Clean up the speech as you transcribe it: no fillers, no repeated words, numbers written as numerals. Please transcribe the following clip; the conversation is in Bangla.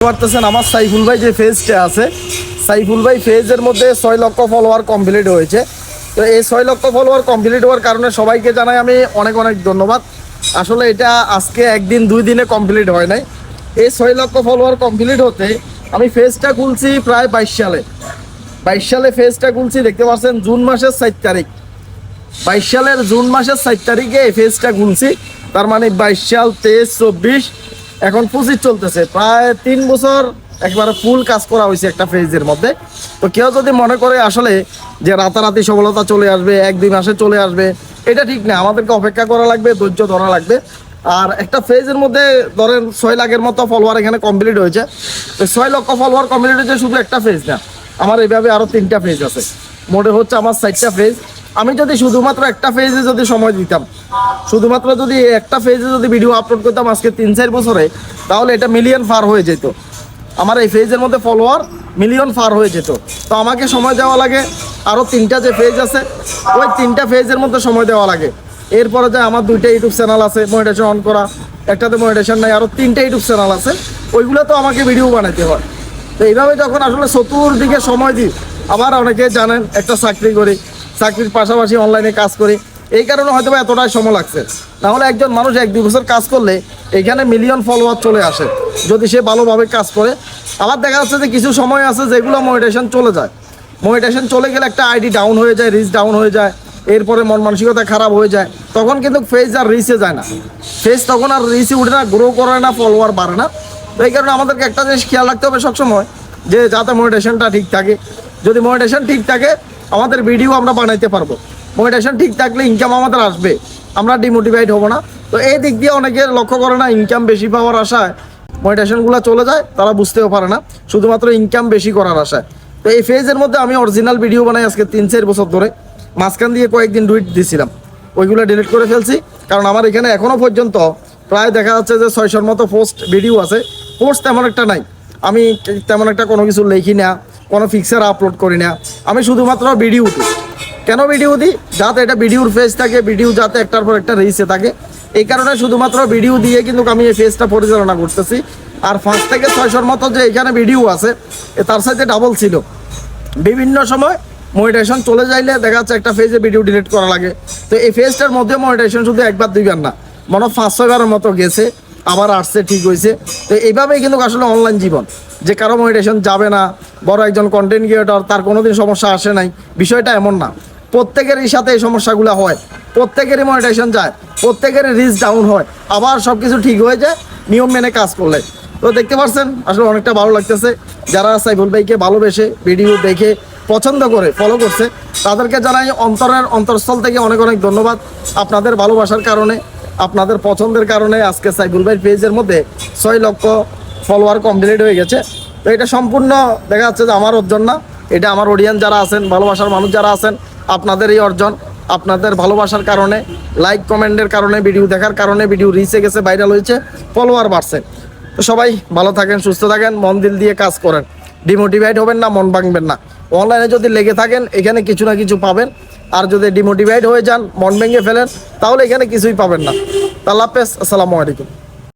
পারতেছেন আমার সাইফুল ভাই যে পেজটা আছে, সাইফুল ভাই পেজের মধ্যে 6 লক্ষ ফলোয়ার কমপ্লিট হয়েছে। তো এই 6 লক্ষ ফলোয়ার কমপ্লিট হওয়ার কারণে সবাইকে জানাই আমি অনেক অনেক ধন্যবাদ। আসলে এটা আজকে একদিন দুই দিনে কমপ্লিট হয় নাই। এই 6 লক্ষ ফলোয়ার কমপ্লিট হতে আমি পেজটা খুলছি প্রায় 22 সালে পেজটা খুলছি। দেখতে পাচ্ছেন জুন মাসের 4 তারিখ, 22 সালের জুন মাসের 4 তারিখে এই পেজটা খুলছি। তার মানে 22 সাল, 23, 24, এখন 25 চলতেছে। প্রায় 3 বছর একবারে ফুল কাজ করা হয়েছে একটা পেজের মধ্যে। তো কেউ যদি মনে করে আসলে যে রাতারাতি সফলতা চলে আসবে, 1-2 মাসে চলে আসবে, এটা ঠিক না। আমাদেরকে অপেক্ষা করা লাগবে, ধৈর্য ধরা লাগবে। আর একটা পেজের মধ্যে ধরেন 6 লাখের মতো ফলোয়ার এখানে কমপ্লিট হয়েছে। তো 6 লক্ষ ফলোয়ার কমপ্লিট হয়েছে শুধু একটা পেজ না, আমার এইভাবে আরও 3টা পেজ আছে। মোটে হচ্ছে আমার 4টা পেজ। আমি যদি শুধুমাত্র একটা পেজে যদি সময় দিতাম, শুধুমাত্র যদি একটা পেজে যদি ভিডিও আপলোড করতাম আজকে 3-4 বছরে, তাহলে এটা মিলিয়ন পার হয়ে যেত। আমার এই পেজের মধ্যে ফলোয়ার মিলিয়ন পার হয়ে যেত। তো আমাকে সময় দেওয়া লাগে আরও 3টা যে পেজ আছে, ওই 3টা পেজের মধ্যে সময় দেওয়া লাগে। এরপরে যে আমার 2টা ইউটিউব চ্যানেল আছে মনিটাইজেশন অন করা, একটাতে মনিটাইজেশন নাই, আরও 3টা ইউটিউব চ্যানেল আছে, ওইগুলো তো আমাকে ভিডিও বানাতে হয়। তো এইভাবে যখন আসলে চতুর্দিকে সময় দিই, আবার অনেকে জানেন একটা চাকরি করি, চাকরির পাশাপাশি অনলাইনে কাজ করি, এই কারণে হয়তো এতটাই সময় লাগছে। নাহলে একজন মানুষ 1-2 বছর কাজ করলে এখানে মিলিয়ন ফলোয়ার চলে আসে যদি সে ভালোভাবে কাজ করে। আবার দেখা যাচ্ছে যে কিছু সময় আছে যেগুলো মনিটাইজেশন চলে যায়, মনিটাইজেশন চলে গেলে একটা আইডি ডাউন হয়ে যায়, রিচ ডাউন হয়ে যায়, এরপরে মন মানসিকতা খারাপ হয়ে যায়, তখন কিন্তু পেজ আর রিচে যায় না, পেজ তখন আর রিচে উঠে না, গ্রো করে না, ফলোয়ার বাড়ে না। তো এই কারণে আমাদেরকে একটা জিনিস খেয়াল রাখতে হবে সবসময়, যে যাতে মনিটাইজেশনটা ঠিক থাকে। যদি মনিটাইজেশন ঠিক থাকে আমাদের ভিডিও আমরা বানাইতে পারবো, মনিটাইজেশন ঠিক থাকলে ইনকাম আমাদের আসবে, আমরা ডিমোটিভেট হব না। তো এই দিক দিয়ে অনেকে লক্ষ্য করে না, ইনকাম বেশি পাওয়ার আশায় মনিটাইজেশনগুলো চলে যায়, তারা বুঝতেও পারে না, শুধুমাত্র ইনকাম বেশি করার আশায়। তো এই পেজের মধ্যে আমি অরিজিনাল ভিডিও বানাই আজকে 3-4 বছর ধরে। মাঝখান দিয়ে কয়েকদিন ডুইট দিয়েছিলাম, ওইগুলো ডিলিট করে ফেলছি। কারণ আমার এখানে এখনও পর্যন্ত প্রায় দেখা যাচ্ছে যে 600-র মতো পোস্ট ভিডিও আছে। পোস্ট তেমন একটা নাই, আমি তেমন একটা কোনো কিছু লিখি না, কোনো পিকচার আপলোড করি না, আমি শুধুমাত্র ভিডিও দিই। কেন ভিডিও দিই? যাতে এটা ভিডিওর পেজ থাকে, ভিডিও যাতে একটার পর একটা রিচে থাকে, এই কারণে শুধুমাত্র ভিডিও দিয়ে কিন্তু আমি এই পেজটা পরিচালনা করতেছি। আর 5 থেকে 600-র মতো যে এখানে ভিডিও আছে, তার সাথে ডাবল ছিল। বিভিন্ন সময় মনিটাইজেশন চলে যাইলে দেখা যাচ্ছে একটা পেজে ভিডিও ডিলিট করা লাগে। তো এই পেজটার মধ্যে মনিটাইজেশন শুধু 1-2 বার না, মনে 5-6 বারের মতো গেছে, আবার আসছে, ঠিক হয়েছে। তো এইভাবেই কিন্তু আসলে অনলাইন জীবন, যে কারো মনিটাইজেশন যাবে না, বড় একজন কন্টেন্ট ক্রিয়েটর তার কোনোদিন সমস্যা আসে নাই, বিষয়টা এমন না। প্রত্যেকেরই সাথে এই সমস্যাগুলো হয়, প্রত্যেকেরই মনিটাইজেশন যায়, প্রত্যেকেরই রিচ ডাউন হয়, আবার সব কিছু ঠিক হয়ে যায় নিয়ম মেনে কাজ করলে। তো দেখতে পাচ্ছেন আসলে অনেকটা ভালো লাগতেছে। যারা সাইফুল ভাইকে ভালোবেসে ভিডিও দেখে পছন্দ করে ফলো করছে, তাদেরকে জানাই অন্তরস্থল থেকে অনেক অনেক ধন্যবাদ। আপনাদের ভালোবাসার কারণে, আপনাদের পছন্দের কারণে আজকে সাইফুল ভাইয়ের পেজের মধ্যে 6 লক্ষ ফলোয়ার কমপ্লিট হয়ে গেছে। তো এটা সম্পূর্ণ দেখা যাচ্ছে যে আমার অর্জন না, এটা আমার অডিয়েন্স যারা আছেন, ভালোবাসার মানুষ যারা আছেন, আপনাদের এই অর্জন। আপনাদের ভালোবাসার কারণে, লাইক কমেন্টের কারণে, ভিডিও দেখার কারণে ভিডিও রিচে গেছে, ভাইরাল হয়েছে, ফলোয়ার বাড়ছে। তো সবাই ভালো থাকেন, সুস্থ থাকেন, মন দিল দিয়ে কাজ করেন, ডিমোটিভেট হবেন না, মন ভাঙবেন না। অনলাইনে যদি লেগে থাকেন এখানে কিছু না কিছু পাবেন, আর যদি ডিমোটিভেট হয়ে যান, মন ভেঙে ফেলেন, তাহলে এখানে কিছুই পাবেন না। আল্লাহ হাফেজ, আসসালামু আলাইকুম।